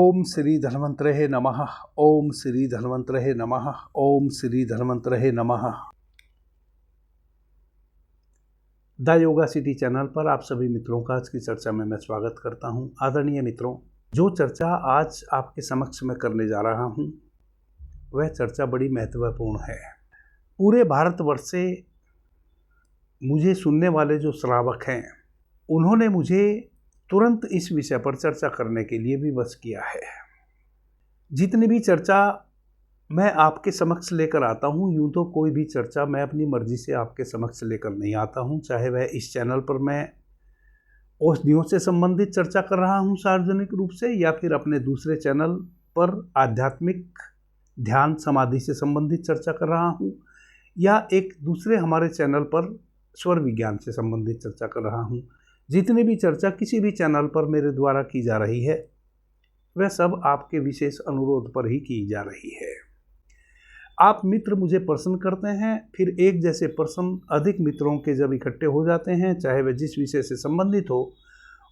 ओम श्री धन्वंतरे नमः। ओम श्री धन्वंतरे नमः। ओम श्री धन्वंतरे नमः। द योगा सिटी चैनल पर आप सभी मित्रों का आज की चर्चा में मैं स्वागत करता हूं। आदरणीय मित्रों, जो चर्चा आज आपके समक्ष में करने जा रहा हूं वह चर्चा बड़ी महत्वपूर्ण है। पूरे भारतवर्ष से मुझे सुनने वाले जो श्रावक हैं उन्होंने मुझे तुरंत इस विषय पर चर्चा करने के लिए विवश किया है। जितनी भी चर्चा मैं आपके समक्ष लेकर आता हूँ, यूँ तो कोई भी चर्चा मैं अपनी मर्जी से आपके समक्ष लेकर नहीं आता हूँ, चाहे वह इस चैनल पर मैं औषधियों से संबंधित चर्चा कर रहा हूँ सार्वजनिक रूप से, या फिर अपने दूसरे चैनल पर आध्यात्मिक ध्यान समाधि से संबंधित चर्चा कर रहा हूँ, या एक दूसरे हमारे चैनल पर स्वर विज्ञान से संबंधित चर्चा कर रहा हूँ। जितनी भी चर्चा किसी भी चैनल पर मेरे द्वारा की जा रही है वह सब आपके विशेष अनुरोध पर ही की जा रही है। आप मित्र मुझे प्रश्न करते हैं, फिर एक जैसे प्रश्न अधिक मित्रों के जब इकट्ठे हो जाते हैं, चाहे वह जिस विषय से संबंधित हो,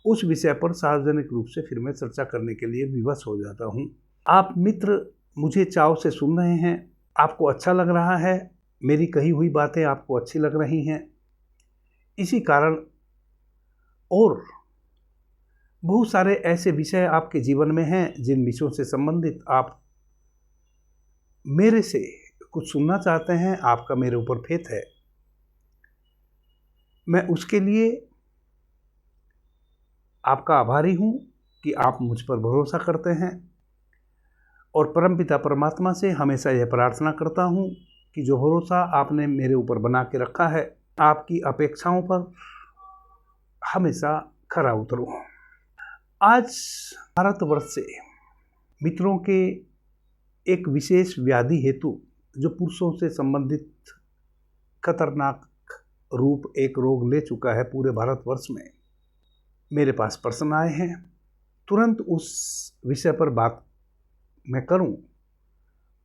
उस विषय पर सार्वजनिक रूप से फिर मैं चर्चा करने के लिए विवश हो जाता हूँ। आप मित्र मुझे चाव से सुन रहे हैं, आपको अच्छा लग रहा है, मेरी कही हुई बातें आपको अच्छी लग रही हैं। इसी कारण और बहुत सारे ऐसे विषय आपके जीवन में हैं जिन विषयों से संबंधित आप मेरे से कुछ सुनना चाहते हैं, आपका मेरे ऊपर फेथ है। मैं उसके लिए आपका आभारी हूं कि आप मुझ पर भरोसा करते हैं, और परमपिता परमात्मा से हमेशा यह प्रार्थना करता हूं कि जो भरोसा आपने मेरे ऊपर बना के रखा है, आपकी अपेक्षाओं पर हमेशा खरा उतरूं। आज भारतवर्ष से मित्रों के एक विशेष व्याधि हेतु, जो पुरुषों से संबंधित खतरनाक रूप एक रोग ले चुका है पूरे भारतवर्ष में, मेरे पास प्रश्न आए हैं। तुरंत उस विषय पर बात मैं करूं,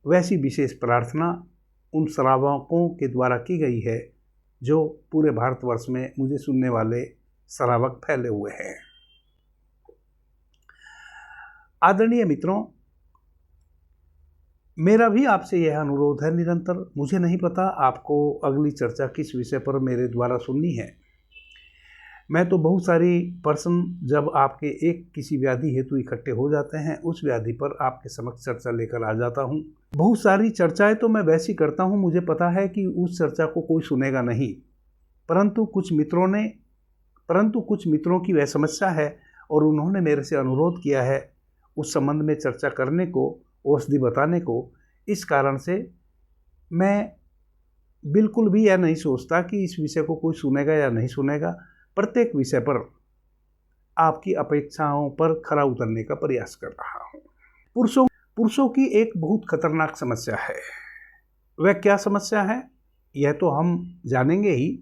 वैसी विशेष प्रार्थना उन श्रावकों के द्वारा की गई है जो पूरे भारतवर्ष में मुझे सुनने वाले श्रावक फैले हुए हैं। आदरणीय मित्रों, मेरा भी आपसे यह अनुरोध है निरंतर। मुझे नहीं पता आपको अगली चर्चा किस विषय पर मेरे द्वारा सुननी है। मैं तो बहुत सारी पर्सन जब आपके एक किसी व्याधि हेतु इकट्ठे हो जाते हैं, उस व्याधि पर आपके समक्ष चर्चा लेकर आ जाता हूँ। बहुत सारी चर्चाएं तो मैं वैसी करता हूँ, मुझे पता है कि उस चर्चा को कोई सुनेगा नहीं, परंतु कुछ मित्रों की वह समस्या है और उन्होंने मेरे से अनुरोध किया है उस संबंध में चर्चा करने को, औषधि बताने को। इस कारण से मैं बिल्कुल भी यह नहीं सोचता कि इस विषय को कोई सुनेगा या नहीं सुनेगा। प्रत्येक विषय पर आपकी अपेक्षाओं पर खरा उतरने का प्रयास कर रहा हूँ। पुरुषों की एक बहुत खतरनाक समस्या है। वह क्या समस्या है यह तो हम जानेंगे ही।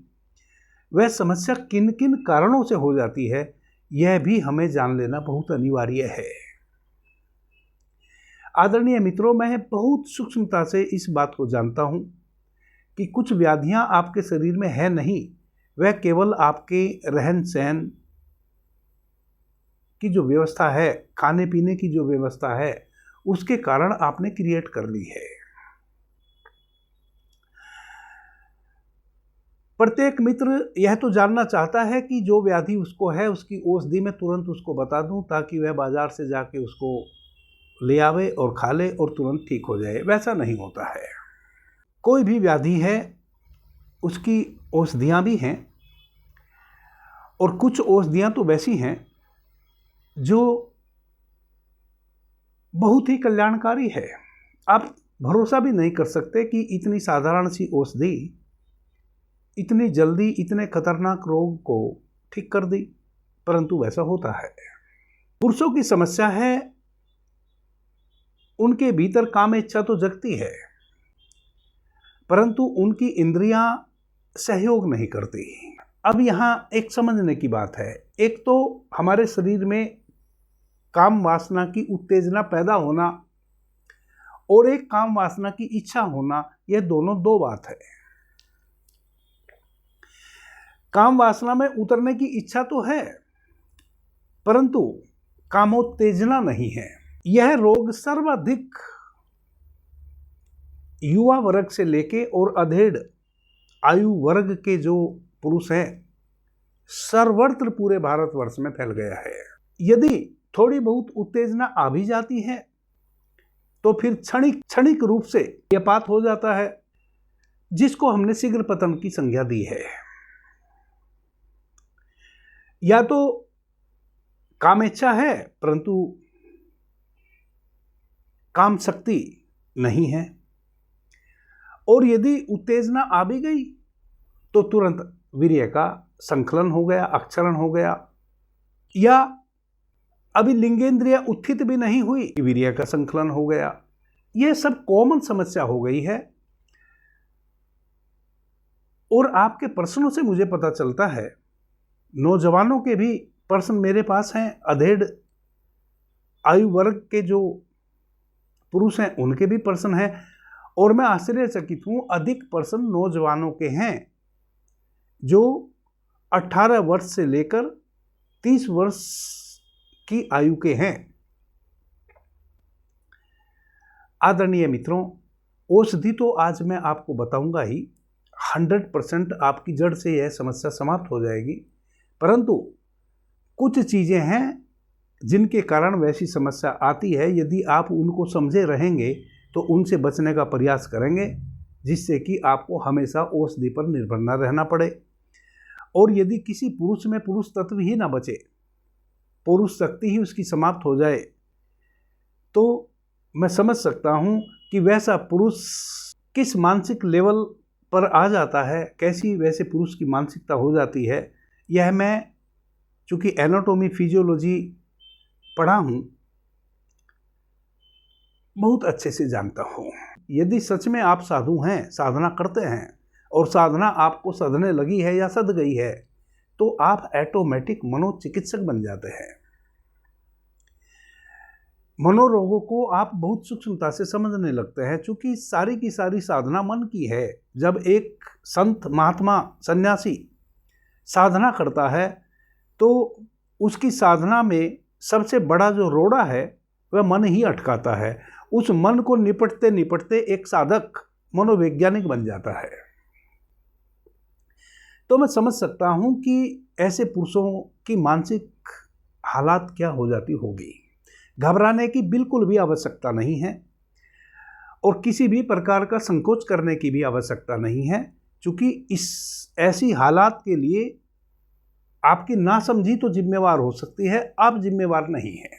वह समस्या किन किन कारणों से हो जाती है यह भी हमें जान लेना बहुत अनिवार्य है। आदरणीय मित्रों, मैं बहुत सूक्ष्मता से इस बात को जानता हूं कि कुछ व्याधियां आपके शरीर में है नहीं, वह केवल आपके रहन सहन की जो व्यवस्था है, खाने पीने की जो व्यवस्था है, उसके कारण आपने क्रिएट कर ली है। प्रत्येक मित्र यह तो जानना चाहता है कि जो व्याधि उसको है उसकी औषधि मैं तुरंत उसको बता दूं, ताकि वह बाजार से जाके उसको ले आवे और खा ले और तुरंत ठीक हो जाए। वैसा नहीं होता है। कोई भी व्याधि है उसकी औषधियाँ भी हैं, और कुछ औषधियाँ तो वैसी हैं जो बहुत ही कल्याणकारी है। आप भरोसा भी नहीं कर सकते कि इतनी साधारण सी औषधि इतनी जल्दी इतने खतरनाक रोग को ठीक कर दी, परंतु वैसा होता है। पुरुषों की समस्या है, उनके भीतर काम इच्छा तो जगती है, परंतु उनकी इंद्रियां सहयोग नहीं करती। अब यहाँ एक समझने की बात है। एक तो हमारे शरीर में काम वासना की उत्तेजना पैदा होना और एक काम वासना की इच्छा होना, यह दोनों दो बात है। काम वासना में उतरने की इच्छा तो है, परंतु कामोत्तेजना नहीं है। यह रोग सर्वाधिक युवा वर्ग से लेके और अधेड़ आयु वर्ग के जो पुरुष हैं सर्वत्र पूरे भारतवर्ष में फैल गया है। यदि थोड़ी बहुत उत्तेजना आ भी जाती है तो फिर क्षणिक रूप से यपात हो जाता है, जिसको हमने शीघ्र पतन की संज्ञा दी है। या तो कामेच्छा है परंतु काम शक्ति नहीं है, और यदि उत्तेजना आ भी गई तो तुरंत वीर्य का संकलन हो गया, अक्षरण हो गया, या अभी लिंगेंद्रिया उत्थित भी नहीं हुई, वीर्य का संकलन हो गया। यह सब कॉमन समस्या हो गई है। और आपके प्रश्नों से मुझे पता चलता है नौजवानों के भी प्रश्न मेरे पास हैं, अधेड़ आयु वर्ग के जो पुरुष हैं उनके भी प्रश्न हैं, और मैं आश्चर्यचकित हूं अधिक प्रश्न नौजवानों के हैं जो 18 वर्ष से लेकर 30 वर्ष की आयु के हैं। आदरणीय मित्रों, औषधि तो आज मैं आपको बताऊंगा ही, 100% आपकी जड़ से यह समस्या समाप्त हो जाएगी, परंतु कुछ चीजें हैं जिनके कारण वैसी समस्या आती है। यदि आप उनको समझे रहेंगे तो उनसे बचने का प्रयास करेंगे, जिससे कि आपको हमेशा औषधि पर निर्भर न रहना पड़े। और यदि किसी पुरुष में पुरुष तत्व ही ना बचे, पुरुष शक्ति ही उसकी समाप्त हो जाए, तो मैं समझ सकता हूं कि वैसा पुरुष किस मानसिक लेवल पर आ जाता है, कैसी वैसे पुरुष की मानसिकता हो जाती है। यह मैं चूँकि एनाटॉमी फिजियोलॉजी पढ़ा हूँ, बहुत अच्छे से जानता हूँ। यदि सच में आप साधु हैं, साधना करते हैं और साधना आपको सधने लगी है या सध गई है, तो आप ऑटोमेटिक मनोचिकित्सक बन जाते हैं। मनोरोगों को आप बहुत सूक्ष्मता से समझने लगते हैं, क्योंकि सारी की सारी साधना मन की है। जब एक संत, महात्मा, सन्यासी साधना करता है तो उसकी साधना में सबसे बड़ा जो रोड़ा है वह मन ही अटकाता है। उस मन को निपटते निपटते एक साधक मनोवैज्ञानिक बन जाता है। तो मैं समझ सकता हूं कि ऐसे पुरुषों की मानसिक हालात क्या हो जाती होगी। घबराने की बिल्कुल भी आवश्यकता नहीं है और किसी भी प्रकार का संकोच करने की भी आवश्यकता नहीं है, क्योंकि इस ऐसी हालात के लिए आपकी नासमझी तो जिम्मेवार हो सकती है, आप जिम्मेवार नहीं है।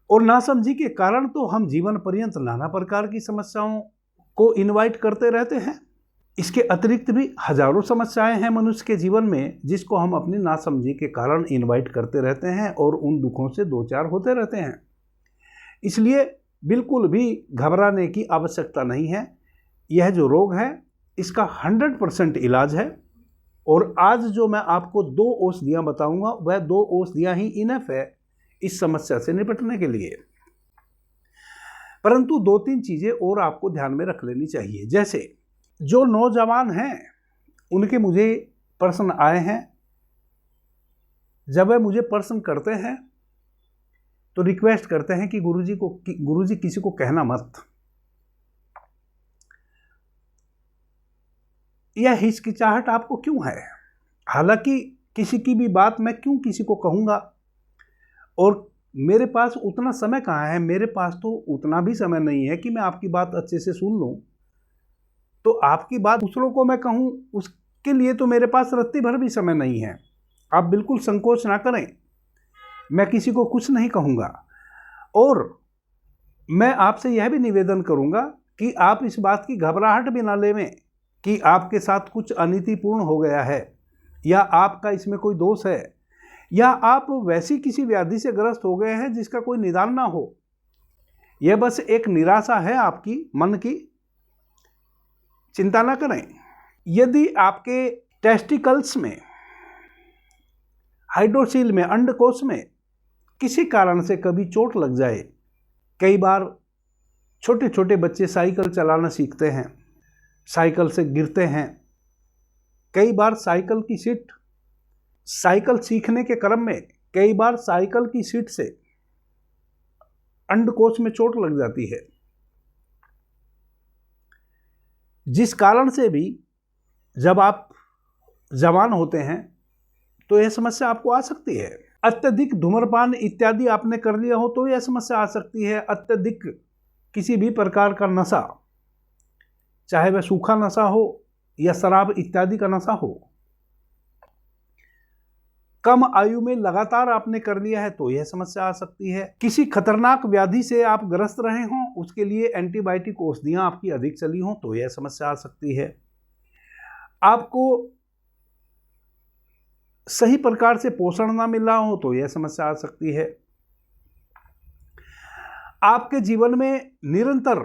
और नासमझी के कारण तो हम जीवन पर्यंत नाना प्रकार की समस्याओं को इनवाइट करते रहते हैं। इसके अतिरिक्त भी हजारों समस्याएं हैं मनुष्य के जीवन में, जिसको हम अपनी नासमझी के कारण इनवाइट करते रहते हैं और उन दुखों से दो चार होते रहते हैं। इसलिए बिल्कुल भी घबराने की आवश्यकता नहीं है। यह जो रोग है इसका 100% इलाज है, और आज जो मैं आपको 2 औषधियां बताऊंगा वह 2 औषधियां ही इनफ है इस समस्या से निपटने के लिए। परंतु 2-3 चीजें और आपको ध्यान में रख लेनी चाहिए। जैसे जो नौजवान हैं उनके मुझे प्रश्न आए हैं, जब वह मुझे प्रश्न करते हैं तो रिक्वेस्ट करते हैं कि गुरुजी किसी को कहना मत। यह हिचकिचाहट आपको क्यों है? हालांकि किसी की भी बात मैं क्यों किसी को कहूँगा, और मेरे पास उतना समय कहाँ है। मेरे पास तो उतना भी समय नहीं है कि मैं आपकी बात अच्छे से सुन लूँ, तो आपकी बात दूसरों को मैं कहूँ उसके लिए तो मेरे पास रत्ती भर भी समय नहीं है। आप बिल्कुल संकोच ना करें, मैं किसी को कुछ नहीं कहूँगा। और मैं आपसे यह भी निवेदन करूँगा कि आप इस बात की घबराहट भी ना लेवें कि आपके साथ कुछ अनीतिपूर्ण हो गया है या आपका इसमें कोई दोष है या आप वैसी किसी व्याधि से ग्रस्त हो गए हैं जिसका कोई निदान ना हो। यह बस एक निराशा है आपकी मन की, चिंता ना करें। यदि आपके टेस्टिकल्स में, हाइड्रोसील में, अंडकोश में किसी कारण से कभी चोट लग जाए, कई बार छोटे छोटे बच्चे साइकिल चलाना सीखते हैं, साइकिल से गिरते हैं। कई बार साइकिल सीखने के क्रम में कई बार साइकिल की सीट से अंडकोश में चोट लग जाती है, जिस कारण से भी जब आप जवान होते हैं तो यह समस्या आपको आ सकती है। अत्यधिक धूम्रपान इत्यादि आपने कर लिया हो तो यह समस्या आ सकती है। अत्यधिक किसी भी प्रकार का नशा, चाहे वह सूखा नशा हो या शराब इत्यादि का नशा हो, कम आयु में लगातार आपने कर लिया है तो यह समस्या आ सकती है। किसी खतरनाक व्याधि से आप ग्रस्त रहे हों, उसके लिए एंटीबायोटिक औषधियां आपकी अधिक चली हों तो यह समस्या आ सकती है। आपको सही प्रकार से पोषण ना मिल रहा हो तो यह समस्या आ सकती है। आपके जीवन में निरंतर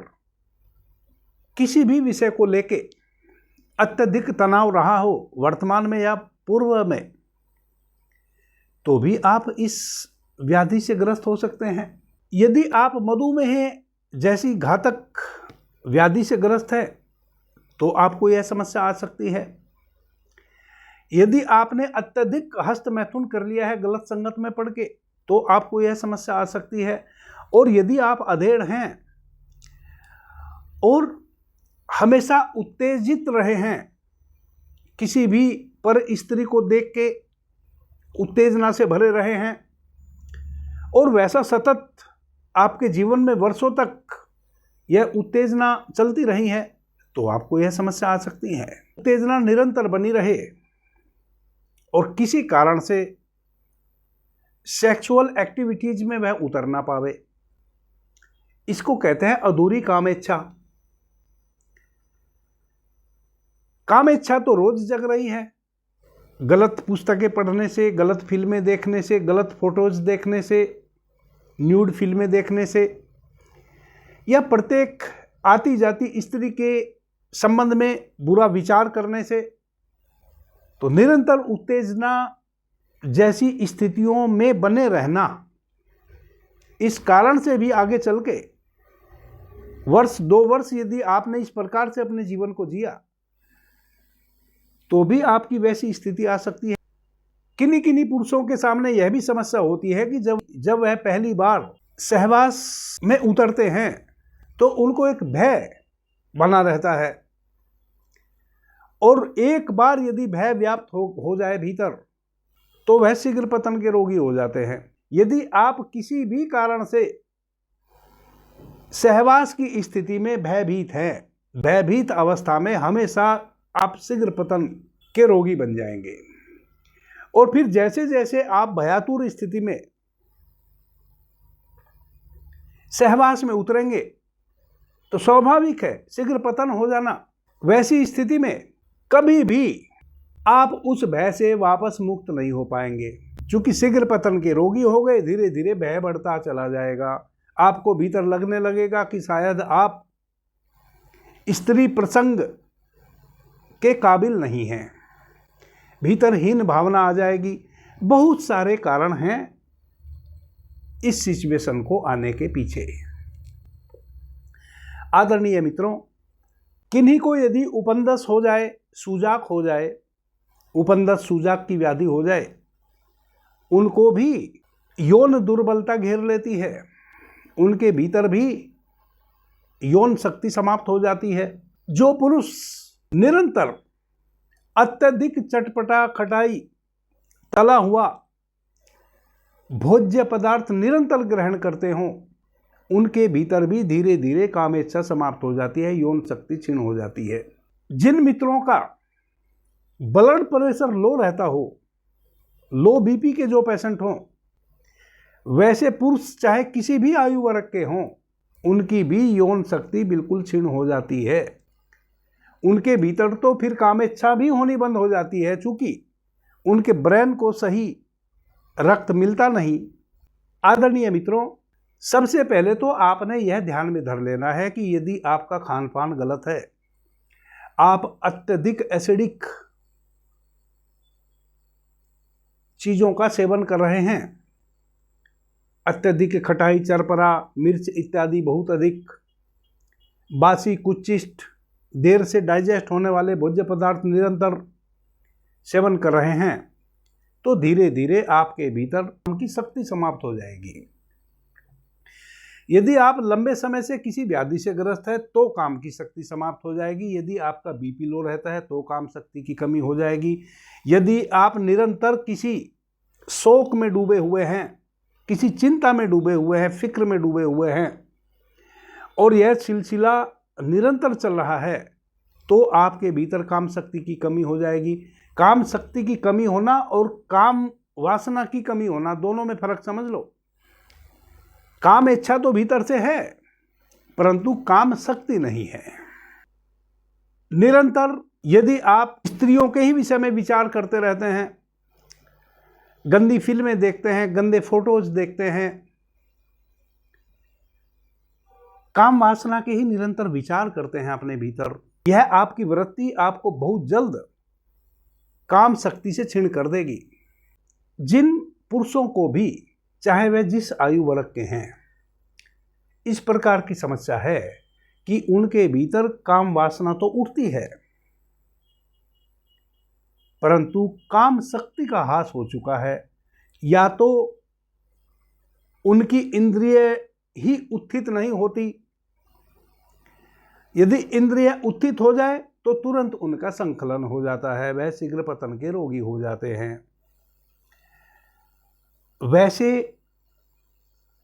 किसी भी विषय को लेके अत्यधिक तनाव रहा हो, वर्तमान में या पूर्व में, तो भी आप इस व्याधि से ग्रस्त हो सकते हैं। यदि आप मधुमेह जैसी घातक व्याधि से ग्रस्त है तो आपको यह समस्या आ सकती है। यदि आपने अत्यधिक हस्त मैथुन कर लिया है गलत संगत में पड़ के तो आपको यह समस्या आ सकती है। और यदि आप अधेड़ हैं और हमेशा उत्तेजित रहे हैं, किसी भी पर स्त्री को देख के उत्तेजना से भरे रहे हैं और वैसा सतत आपके जीवन में वर्षों तक यह उत्तेजना चलती रही है तो आपको यह समस्या आ सकती है। उत्तेजना निरंतर बनी रहे और किसी कारण से सेक्सुअल एक्टिविटीज में वह उतर ना पावे, इसको कहते हैं अधूरी कामेच्छा। कामेच्छा तो रोज जग रही है, गलत पुस्तकें पढ़ने से, गलत फिल्में देखने से, गलत फोटोज देखने से, न्यूड फिल्में देखने से, या प्रत्येक आती जाती स्त्री के संबंध में बुरा विचार करने से, तो निरंतर उत्तेजना जैसी स्थितियों में बने रहना, इस कारण से भी आगे चल के वर्ष 2 वर्ष यदि आपने इस प्रकार से अपने जीवन को जिया तो भी आपकी वैसी स्थिति आ सकती है। किन्हीं किन्हीं पुरुषों के सामने यह भी समस्या होती है कि जब वह पहली बार सहवास में उतरते हैं तो उनको एक भय बना रहता है, और एक बार यदि भय व्याप्त हो जाए भीतर तो वह शीघ्र पतन के रोगी हो जाते हैं। यदि आप किसी भी कारण से सहवास की स्थिति में भयभीत हैं, भयभीत अवस्था में हमेशा आप शीघ्र पतन के रोगी बन जाएंगे। और फिर जैसे जैसे आप भयातुर स्थिति में सहवास में उतरेंगे तो स्वाभाविक है शीघ्र पतन हो जाना। वैसी स्थिति में कभी भी आप उस भय से वापस मुक्त नहीं हो पाएंगे, क्योंकि शीघ्र पतन के रोगी हो गए। धीरे धीरे भय बढ़ता चला जाएगा, आपको भीतर लगने लगेगा कि शायद आप स्त्री प्रसंग के काबिल नहीं हैं, भीतर हीन भावना आ जाएगी। बहुत सारे कारण हैं इस सिचुएशन को आने के पीछे। आदरणीय मित्रों, किन्हीं को यदि उपंदस हो जाए, सूजाक हो जाए, उपंदस सूजाक की व्याधि हो जाए, उनको भी यौन दुर्बलता घेर लेती है, उनके भीतर भी यौन शक्ति समाप्त हो जाती है। जो पुरुष निरंतर अत्यधिक चटपटा, खटाई, तला हुआ भोज्य पदार्थ निरंतर ग्रहण करते हों, उनके भीतर भी धीरे धीरे कामेच्छा समाप्त हो जाती है, यौन शक्ति क्षीण हो जाती है। जिन मित्रों का ब्लड प्रेशर लो रहता हो, लो बीपी के जो पेशेंट हों, वैसे पुरुष चाहे किसी भी आयु वर्ग के हों, उनकी भी यौन शक्ति बिल्कुल क्षीण हो जाती है। उनके भीतर तो फिर कामेच्छा भी होनी बंद हो जाती है, चूंकि उनके ब्रेन को सही रक्त मिलता नहीं। आदरणीय मित्रों, सबसे पहले तो आपने यह ध्यान में धर लेना है कि यदि आपका खान पान गलत है, आप अत्यधिक एसिडिक चीजों का सेवन कर रहे हैं, अत्यधिक खटाई, चरपरा, मिर्च इत्यादि बहुत अधिक, बासी, कुचिष्ट, देर से डाइजेस्ट होने वाले भोज्य पदार्थ निरंतर सेवन कर रहे हैं, तो धीरे धीरे आपके भीतर उनकी शक्ति समाप्त हो जाएगी। यदि आप लंबे समय से किसी व्याधि से ग्रस्त है तो काम की शक्ति समाप्त हो जाएगी। यदि आपका बीपी लो रहता है तो काम शक्ति की कमी हो जाएगी। यदि आप निरंतर किसी शोक में डूबे हुए हैं, किसी चिंता में डूबे हुए हैं, फिक्र में डूबे हुए हैं और यह सिलसिला निरंतर चल रहा है तो आपके भीतर काम शक्ति की कमी हो जाएगी। काम शक्ति की कमी होना और काम वासना की कमी होना, दोनों में फर्क समझ लो। काम इच्छा तो भीतर से है परंतु काम शक्ति नहीं है। निरंतर यदि आप स्त्रियों के ही विषय में विचार करते रहते हैं, गंदी फिल्में देखते हैं, गंदे फोटोज देखते हैं, काम वासना के ही निरंतर विचार करते हैं अपने भीतर, यह आपकी वृत्ति आपको बहुत जल्द काम शक्ति से क्षीण कर देगी। जिन पुरुषों को भी, चाहे वह जिस आयु वर्ग के हैं, इस प्रकार की समस्या है कि उनके भीतर काम वासना तो उठती है परंतु काम शक्ति का ह्रास हो चुका है, या तो उनकी इंद्रिय ही उत्थित नहीं होती। यदि इंद्रिय उत्थित हो जाए तो तुरंत उनका संकलन हो जाता है, वह शीघ्र पतन के रोगी हो जाते हैं। वैसे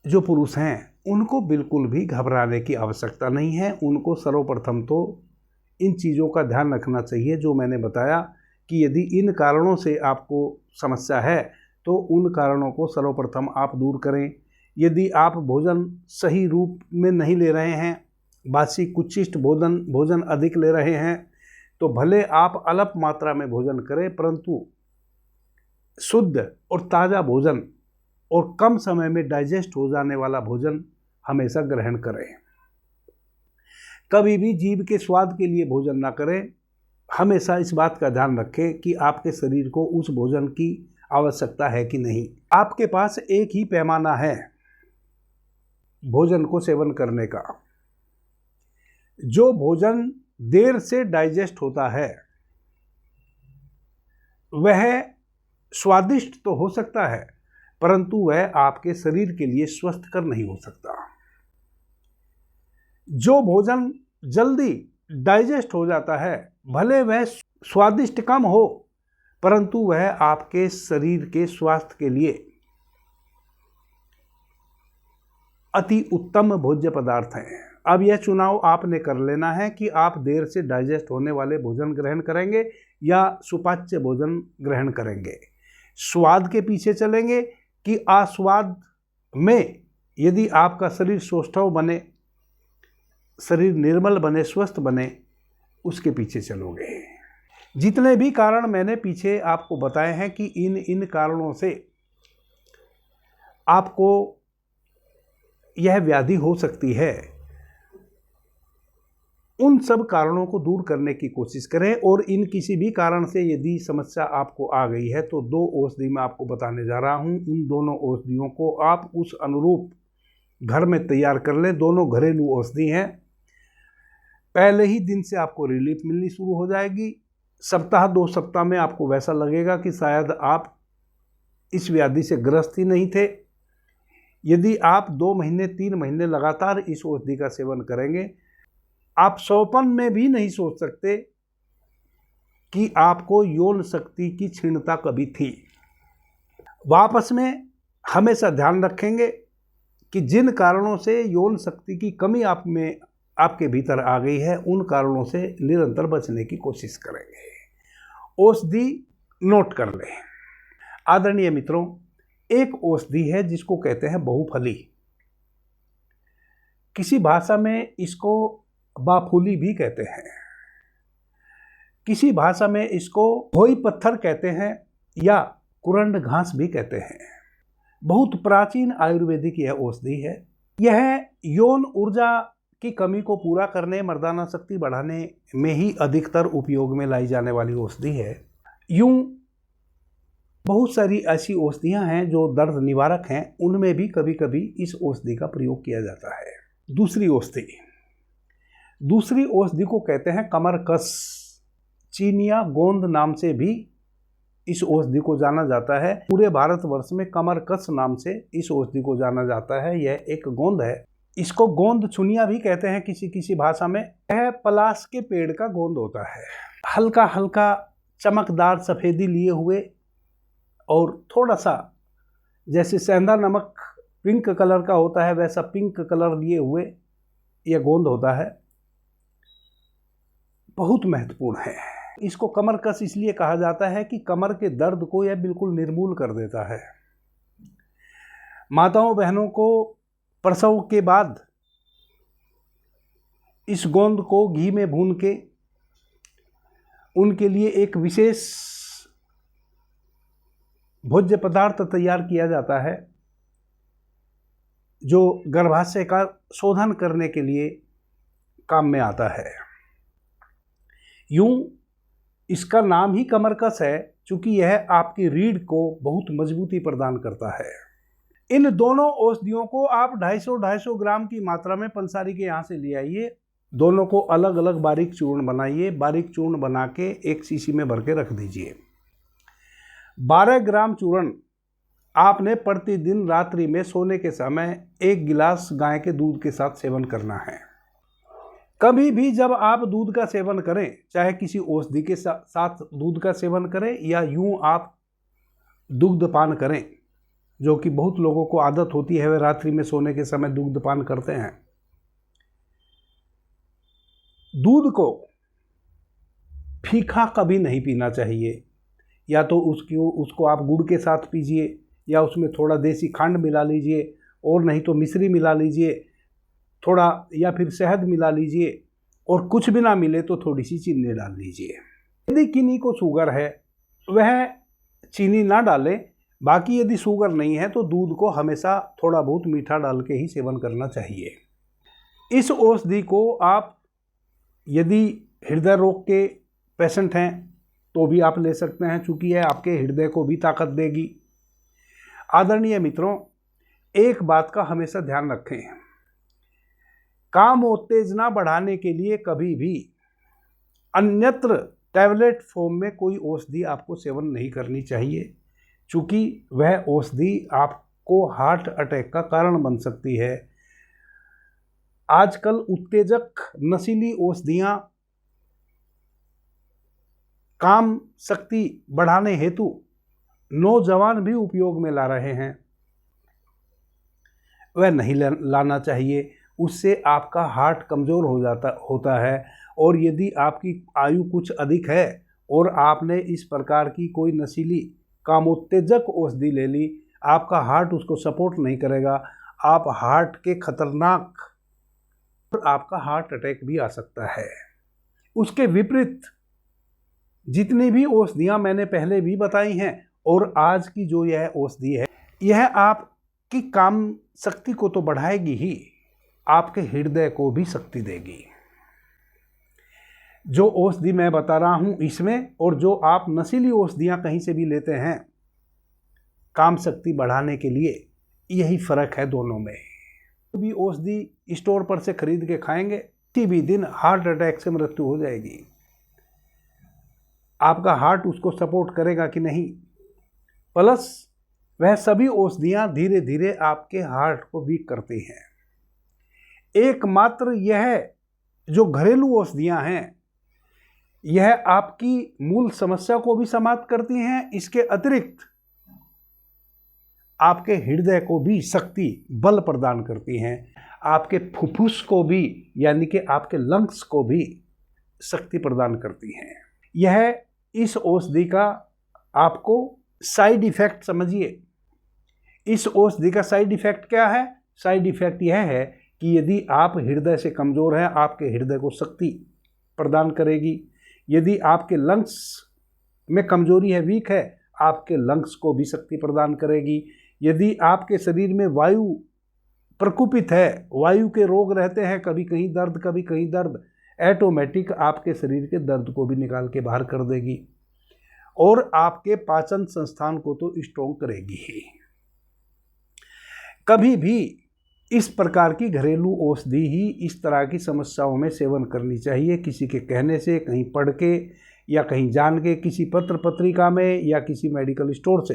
जो पुरुष हैं उनको बिल्कुल भी घबराने की आवश्यकता नहीं है। उनको सर्वप्रथम तो इन चीज़ों का ध्यान रखना चाहिए जो मैंने बताया कि यदि इन कारणों से आपको समस्या है तो उन कारणों को सर्वप्रथम आप दूर करें। यदि आप भोजन सही रूप में नहीं ले रहे हैं, बासी कुचिष्ट भोजन अधिक ले रहे हैं, तो भले आप अल्प मात्रा में भोजन करें परंतु शुद्ध और ताज़ा भोजन और कम समय में डाइजेस्ट हो जाने वाला भोजन हमेशा ग्रहण करें। कभी भी जीभ के स्वाद के लिए भोजन ना करें। हमेशा इस बात का ध्यान रखें कि आपके शरीर को उस भोजन की आवश्यकता है कि नहीं। आपके पास एक ही पैमाना है भोजन को सेवन करने का। जो भोजन देर से डाइजेस्ट होता है वह स्वादिष्ट तो हो सकता है परंतु वह आपके शरीर के लिए स्वस्थकर नहीं हो सकता। जो भोजन जल्दी डाइजेस्ट हो जाता है भले वह स्वादिष्ट कम हो परंतु वह आपके शरीर के स्वास्थ्य के लिए अति उत्तम भोज्य पदार्थ हैं। अब यह चुनाव आपने कर लेना है कि आप देर से डाइजेस्ट होने वाले भोजन ग्रहण करेंगे या सुपाच्य भोजन ग्रहण करेंगे। स्वाद के पीछे चलेंगे कि आस्वाद में यदि आपका शरीर सौष्ठव बने, शरीर निर्मल बने, स्वस्थ बने, उसके पीछे चलोगे। जितने भी कारण मैंने पीछे आपको बताए हैं कि इन कारणों से आपको यह व्याधि हो सकती है, उन सब कारणों को दूर करने की कोशिश करें। और इन किसी भी कारण से यदि समस्या आपको आ गई है तो 2 औषधि मैं आपको बताने जा रहा हूं। उन दोनों औषधियों को आप उस अनुरूप घर में तैयार कर लें। दोनों घरेलू औषधि हैं। पहले ही दिन से आपको रिलीफ मिलनी शुरू हो जाएगी। सप्ताह 2 सप्ताह में आपको वैसा लगेगा कि शायद आप इस व्याधि से ग्रस्त ही नहीं थे। यदि आप 2 महीने 3 महीने लगातार इस औषधि का सेवन करेंगे, आप सौपन में भी नहीं सोच सकते कि आपको यौन शक्ति की क्षीणता कभी थी। वापस में हमेशा ध्यान रखेंगे कि जिन कारणों से यौन शक्ति की कमी आप में आपके भीतर आ गई है उन कारणों से निरंतर बचने की कोशिश करेंगे। औषधि नोट कर लें। आदरणीय मित्रों, एक औषधि है जिसको कहते हैं बहुफली। किसी भाषा में इसको बाफूली भी कहते हैं, किसी भाषा में इसको भोई पत्थर कहते हैं या कुरंड घास भी कहते हैं। बहुत प्राचीन आयुर्वेदिक यह औषधि है। यह यौन ऊर्जा की कमी को पूरा करने, मर्दाना शक्ति बढ़ाने में ही अधिकतर उपयोग में लाई जाने वाली औषधि है। यूं बहुत सारी ऐसी औषधियां हैं जो दर्द निवारक हैं, उनमें भी कभी कभी इस औषधि का प्रयोग किया जाता है। दूसरी औषधि को कहते हैं कमरकस। चीनिया गोंद नाम से भी इस औषधि को जाना जाता है। पूरे भारतवर्ष में कमरकस नाम से इस औषधि को जाना जाता है। यह एक गोंद है इसको गोंद चुनिया भी कहते हैं किसी किसी भाषा में। यह पलाश के पेड़ का गोंद होता है, हल्का हल्का चमकदार सफ़ेदी लिए हुए और थोड़ा सा जैसे सेंधा नमक पिंक कलर का होता है वैसा पिंक कलर लिए हुए यह गोंद होता है। बहुत महत्वपूर्ण है। इसको कमर कस इसलिए कहा जाता है कि कमर के दर्द को यह बिल्कुल निर्मूल कर देता है। माताओं बहनों को प्रसव के बाद इस गोंद को घी में भून के उनके लिए एक विशेष भोज्य पदार्थ तैयार किया जाता है जो गर्भाशय का शोधन करने के लिए काम में आता है। यूं इसका नाम ही कमरकस है क्योंकि यह आपकी रीढ़ को बहुत मजबूती प्रदान करता है। इन दोनों औषधियों को आप 250-250 ग्राम की मात्रा में पंसारी के यहाँ से ले आइए। दोनों को अलग अलग बारीक चूर्ण बनाइए। बारीक चूर्ण बना के एक शीशी में भर के रख दीजिए। 12 ग्राम चूर्ण आपने प्रतिदिन रात्रि में सोने के समय 1 गिलास गाय के दूध के साथ सेवन करना है। कभी भी जब आप दूध का सेवन करें, चाहे किसी औषधि के साथ दूध का सेवन करें या यूं आप दुग्धपान करें, जो कि बहुत लोगों को आदत होती है, वे रात्रि में सोने के समय दुग्धपान करते हैं। दूध को फीका कभी नहीं पीना चाहिए। या तो उसको आप गुड़ के साथ पीजिए या उसमें थोड़ा देसी खंड मिला लीजिए, और नहीं तो मिश्री मिला लीजिए थोड़ा, या फिर शहद मिला लीजिए, और कुछ भी ना मिले तो थोड़ी सी चीनी डाल लीजिए। यदि किन्हीं को शुगर है वह चीनी ना डालें। बाकी यदि शुगर नहीं है तो दूध को हमेशा थोड़ा बहुत मीठा डाल के ही सेवन करना चाहिए। इस औषधि को आप यदि हृदय रोग के पेशेंट हैं तो भी आप ले सकते हैं, चूँकि यह आपके हृदय को भी ताकत देगी। आदरणीय मित्रों, एक बात का हमेशा ध्यान रखें, काम उत्तेजना बढ़ाने के लिए कभी भी अन्यत्र टैबलेट फॉर्म में कोई औषधि आपको सेवन नहीं करनी चाहिए, क्योंकि वह औषधि आपको हार्ट अटैक का कारण बन सकती है। आजकल उत्तेजक नशीली औषधियाँ काम शक्ति बढ़ाने हेतु नौजवान भी उपयोग में ला रहे हैं, वह नहीं लाना चाहिए। उससे आपका हार्ट कमज़ोर होता है, और यदि आपकी आयु कुछ अधिक है और आपने इस प्रकार की कोई नशीली कामोत्तेजक औषधि ले ली, आपका हार्ट उसको सपोर्ट नहीं करेगा। आप हार्ट के खतरनाक, और आपका हार्ट अटैक भी आ सकता है। उसके विपरीत जितनी भी औषधियाँ मैंने पहले भी बताई हैं और आज की जो यह औषधि है, यह आपकी काम शक्ति को तो बढ़ाएगी ही, आपके हृदय को भी शक्ति देगी। जो औषधि मैं बता रहा हूँ इसमें और जो आप नशीली औषधियाँ कहीं से भी लेते हैं काम शक्ति बढ़ाने के लिए, यही फर्क है दोनों में। भी औषधि स्टोर पर से खरीद के खाएंगे, किसी भी दिन हार्ट अटैक से मृत्यु हो जाएगी। आपका हार्ट उसको सपोर्ट करेगा कि नहीं? प्लस वह सभी औषधियाँ धीरे धीरे आपके हार्ट को वीक करती हैं। एकमात्र यह जो घरेलू औषधियाँ हैं, यह आपकी मूल समस्या को भी समाप्त करती हैं। इसके अतिरिक्त आपके हृदय को भी शक्ति बल प्रदान करती हैं, आपके फुफ्फुस को भी यानी कि आपके लंग्स को भी शक्ति प्रदान करती हैं। यह इस औषधि का आपको साइड इफ़ेक्ट समझिए। इस औषधि का साइड इफ़ेक्ट क्या है? साइड इफ़ेक्ट यह है कि यदि आप हृदय से कमज़ोर हैं, आपके हृदय को शक्ति प्रदान करेगी। यदि आपके लंग्स में कमजोरी है, वीक है, आपके लंग्स को भी शक्ति प्रदान करेगी। यदि आपके शरीर में वायु प्रकुपित है, वायु के रोग रहते हैं, कभी कहीं दर्द कभी कहीं दर्द, ऐटोमेटिक आपके शरीर के दर्द को भी निकाल के बाहर कर देगी और आपके पाचन संस्थान को तो स्ट्रॉन्ग करेगी ही। कभी भी इस प्रकार की घरेलू औषधि ही इस तरह की समस्याओं में सेवन करनी चाहिए। किसी के कहने से, कहीं पढ़ के या कहीं जान के, किसी पत्र पत्रिका में या किसी मेडिकल स्टोर से।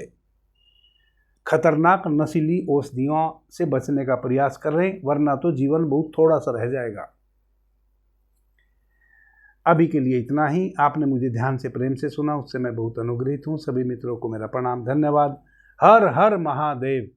खतरनाक नशीली औषधियों से बचने का प्रयास करें, वरना तो जीवन बहुत थोड़ा सा रह जाएगा। अभी के लिए इतना ही। आपने मुझे ध्यान से प्रेम से सुना, उससे मैं बहुत अनुग्रहित हूँ। सभी मित्रों को मेरा प्रणाम, धन्यवाद। हर हर महादेव।